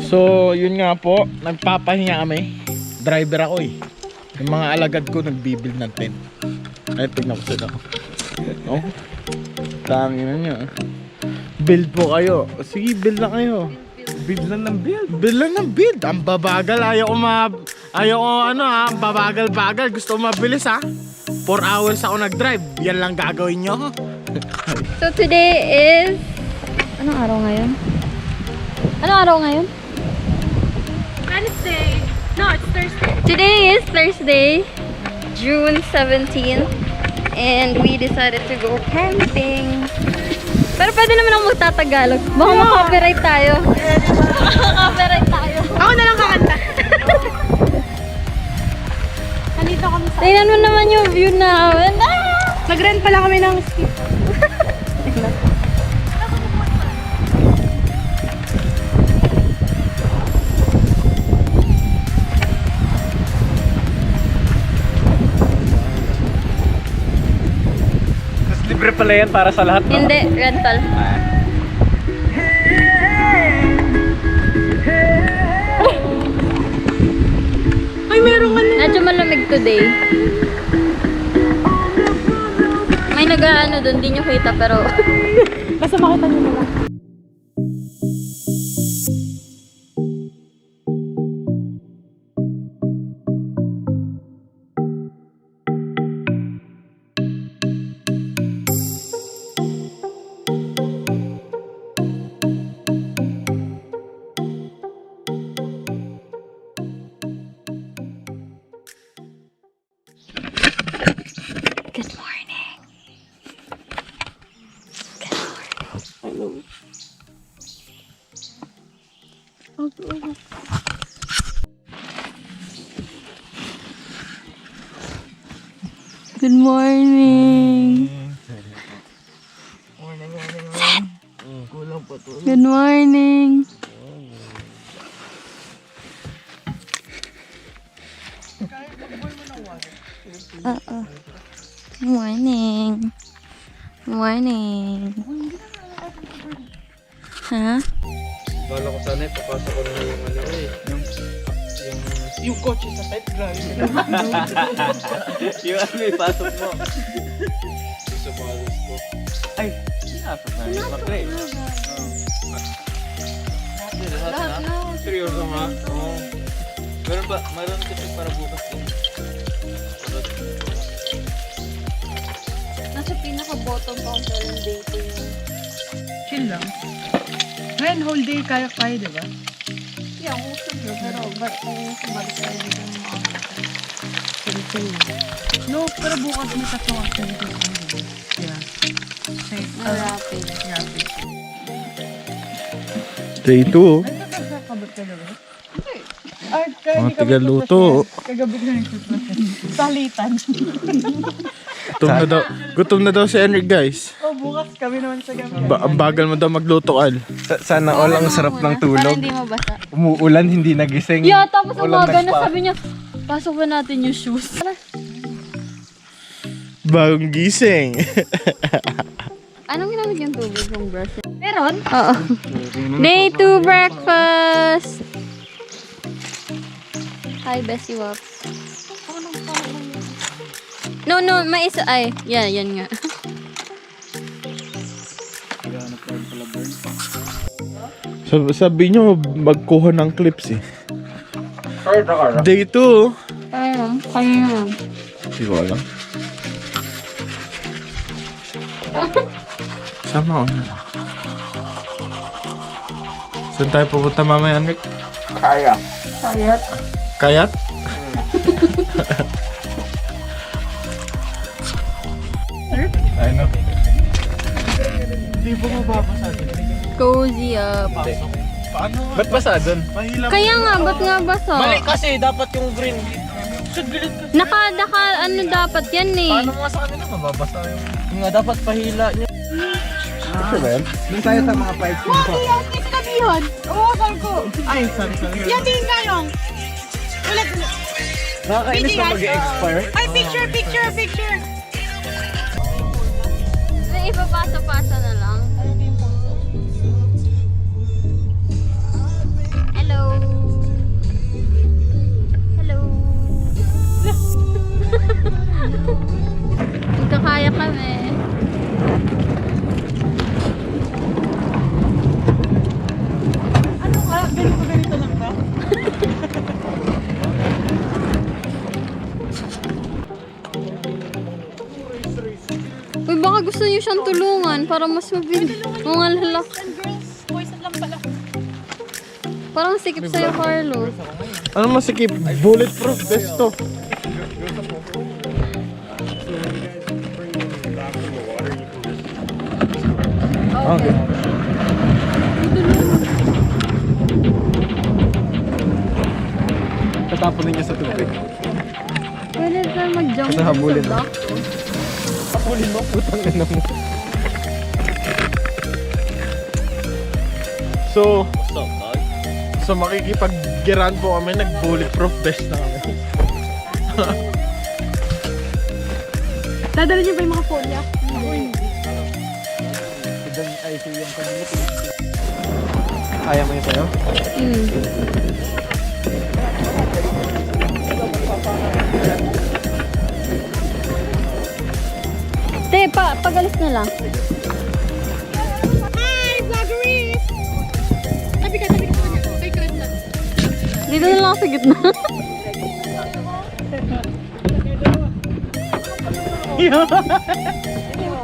So yun nga po, nagpapahinga kami. Driver ako eh. Yung mga alagad ko nagbibuild ng tent. Ay, tignan ko sila. Oh, tangi na nyo. Build po kayo. Sige, build na kayo. Build lang ng build. Build lang ng build. Ang babagal. Ayaw ko ano ha. Babagal-bagal. Gusto ko mabilis ha. 4 hours ako nag-drive. Yan lang gagawin nyo. So today is... Anong araw ngayon? Anong araw ngayon? Wednesday. No, it's Thursday. Today is Thursday, June 17th. And we decided to go camping. Pero pwede naman ako magtatagalog. Baka makaka-copyright tayo. Makaka-copyright tayo. Ako na lang kakanta. Nandito kami sa... Tingnan mo naman yung view namin. Ah! Nag-rent pala kami ng skip. Libre pala yan para sa lahat. No? Hindi, rental. Ay, meron ka na. Medyo malamig today. May nag-ano doon, di nyo kita pero... Basta makita nyo na lang. Good morning. Good morning. Good morning. Good morning. Morning. Ha? Bala ko sana papasok ko na yung ano eh. Yung kotse sa pet drive. Yung ano ipasok mo. Sa palos ko. Ay, sinasok na yung bakre. Lahat na. Seryoso nga? Oo. Meron kasi para bukas ko. Nasa pinaka-bottom counter yung date yun. Chill lang. Ngayon, whole day kaya, diba? Yeah, gusto nyo. Pero ba't kung sumalik tayo dito ng mga No, pero bukas may tatlong activities. Diba? Say, rapid? rapid. Day 2. Ay, nakakabot ka na ba? Ay, kaya Mga hindi kami tagaluto. Kagabi ka nagsusunod. Salitan. Gutom na daw si Enric guys. Oh, bukas kami naman sa gabi. Ang bagal mo daw magluto Al. Sana all ang sarap ng Para tulog. hindi mabasa. Umuulan, hindi nagising. Yeah, tapos Walang umaga na nagpa- sabi niya, pasok ba natin yung shoes? Bagong gising. Anong ginamit yung tubig yung brush? Meron? Oo. Day 2 breakfast! Hi, Bessie Wops. No, may isa. Ay, yan nga. Sabi nyo magkuha ng clips eh. Day 2. Kaya. Hindi ko alam. Sama ko na. Saan tayo pupunta mamaya, Enric? Kaya. Kayat? Ay no. Hindi po mababasa din. Cozy up. Paano? Ba't basa dun? Mahila Kaya nga, ba't nga basa? Mali kasi, dapat yung green. Naka, ano dapat yan eh. Paano mga sa kanila mababasa yung... Yung nga, dapat pahila niya. Ito ba yan? Doon tayo sa mga pipes mo. Yan, may kabihon. Oo, sabi ko. Ay, sorry. Yan, tingin kayong. Ulit. Nakakainis na mag-expire. Ay, picture. May ipapasa-pasa na lang. Hello. niyo siyang tulungan para mas mabilis. Mga lalak. And girls, boys lang pala. Parang sikip sa'yo, Carlo. Ano masikip? Bulletproof vest to. Okay. Tatapunin niya sa tubig. Pwede tayo mag-jump Basta habulin sa mo. dock. Tapulin mo, putang ina mo. So makikipag-giran po kami, nag-bulletproof vest na kami. Dadala niyo ba yung mga folya? Kaya mo yun sa'yo? Te, pagalis na lang. Hi, vloggeries! Tabi ka sa kanya. Kay Krenta. Dito na lang ako sa gitna.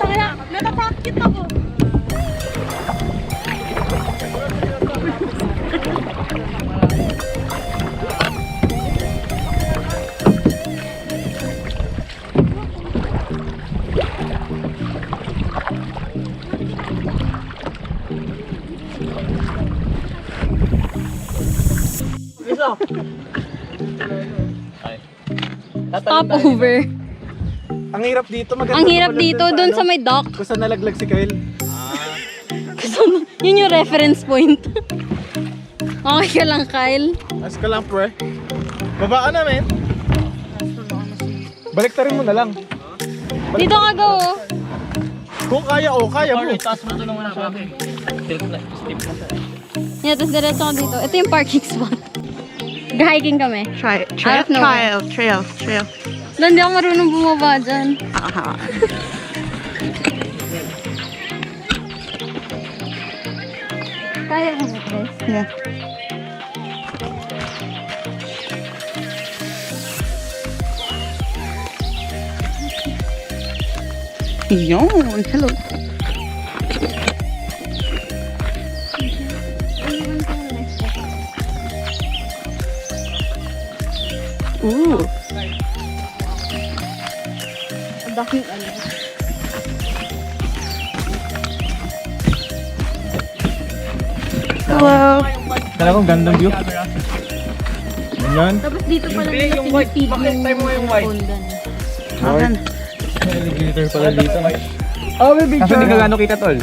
Tanga, natatakit ako. Stopover. Ang hirap dito, maganda. Ang hirap dito, dun sa may dock. Kung saan nalaglag si Kyle. Yun yung reference point. Okay ka lang, Kyle. As ka lang, pre. Baba ka namin. Baliktarin mo na lang. Dito ka go. Kung kaya o, kaya mo. Yeah, tapos diretso ka dito. Ito yung parking spot. Hiking kami. Out of nowhere. Trail. Hindi ako marunong bumaba dyan. Kaya mo, Chris? Yeah. Yun, hello. Ooh. Ang daming ano. Hello. Talagang gandang view. Yan. Tapos dito pala nila pinipid yung Honda. Akan. Alligator pala dito. Oh, may picture. Kasi hindi ka gano'ng kita, tol.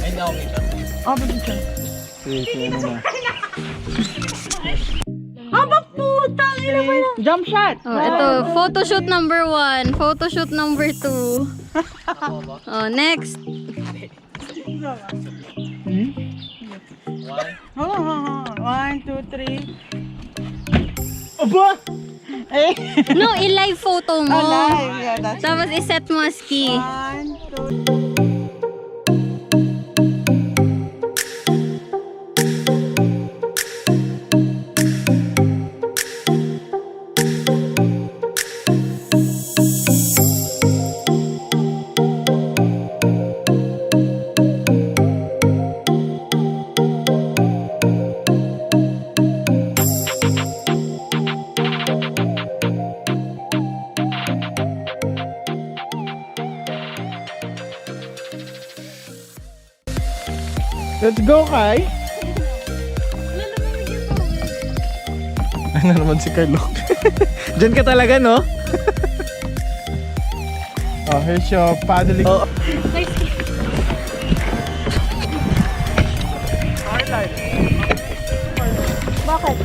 Oh, baby. Jump shot. Oh, ito, photoshoot number 1, photoshoot number 2. Oh, next. One, two, three. Aba! No, i-live photo mo. Alive. Yeah, that's Tapos iset mo as key. one, two. Let's go, Kai! Ano naman si Carlo? Diyan ka talaga, no? Oh, here's your paddling. Oh. Bakit?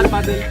Paddle.